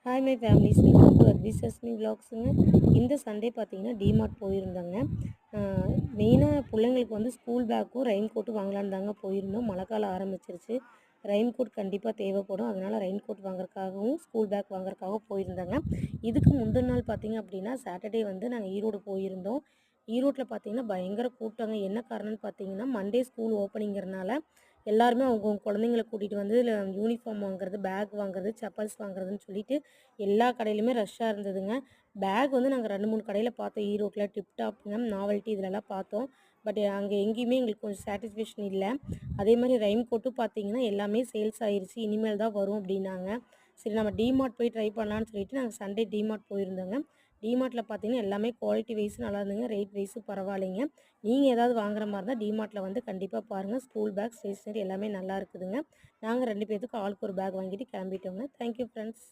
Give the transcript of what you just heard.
Hi my families welcome to அட்விசஸ்மி விலாக்ஸுங்க. இந்த சண்டே பார்த்தீங்கன்னா டிமார்ட் போயிருந்தோங்க. மெயினாக பிள்ளைங்களுக்கு வந்து ஸ்கூல் பேக்கும் ரெயின் கோட்டும் வாங்கலான்னு தாங்க போயிருந்தோம். மழை காலம் ஆரம்பிச்சிருச்சு. ரெயின் கோட் கண்டிப்பாக தேவைப்படும். அதனால் ரெயின் கோட் வாங்குறதுக்காகவும் ஸ்கூல் பேக் வாங்குறதுக்காகவும் போயிருந்தோங்க. இதுக்கு முந்தின நாள் பார்த்தீங்க அப்படின்னா சாட்டர்டே வந்து நாங்கள் ஈரோடு போயிருந்தோம். ஈரோட்டில் பார்த்தீங்கன்னா பயங்கர கூட்டங்க. என்ன காரணம்னு பார்த்தீங்கன்னா மண்டே ஸ்கூல் ஓப்பனிங்கிறனால எல்லாருமே அவங்கவுங்க குழந்தைங்கள கூட்டிகிட்டு வந்து யூனிஃபார்ம் வாங்குறது, பேக் வாங்குறது, செப்பல்ஸ் வாங்குறதுன்னு சொல்லிட்டு எல்லா கடையிலுமே ரஷ்ஷாக இருந்ததுங்க. பேக் வந்து நாங்கள் 2, 3 கடையில் பார்த்தோம். ஈரோட்டில் டிப்டாப்புங்க, நாவல்ட்டி இதிலலாம் பார்த்தோம். பட் அங்கே எங்கேயுமே எங்களுக்கு கொஞ்சம் சாட்டிஸ்ஃபேக்ஷன் இல்லை. அதே மாதிரி ரெயின் கோட்டும் பார்த்தீங்கன்னா எல்லாமே சேல்ஸ் ஆயிருச்சு. இனிமேல் தான் வரும் அப்படின்னாங்க. சரி நம்ம டிமார்ட் போய் ட்ரை பண்ணலான்னு சொல்லிட்டு நாங்கள் சண்டே டிமார்ட் போயிருந்தோங்க. டிமார்ட்டில் பார்த்தீங்கன்னா எல்லாமே குவாலிட்டி வைஸும் நல்லா இருந்துங்க. ரேட் வைஸும் பரவாயில்லைங்க. நீங்கள் ஏதாவது வாங்குற மாதிரி இருந்தால் டிமார்ட்டில் வந்து கண்டிப்பாக பாருங்கள். ஸ்கூல் பேக், ஸ்டேஷ்னரி எல்லாமே நல்லா இருக்குதுங்க. நாங்கள் 2 பேத்துக்கும் ஆளுக்கு ஒரு பேக் வாங்கிட்டு கிளம்பிட்டோங்க. Thank you friends.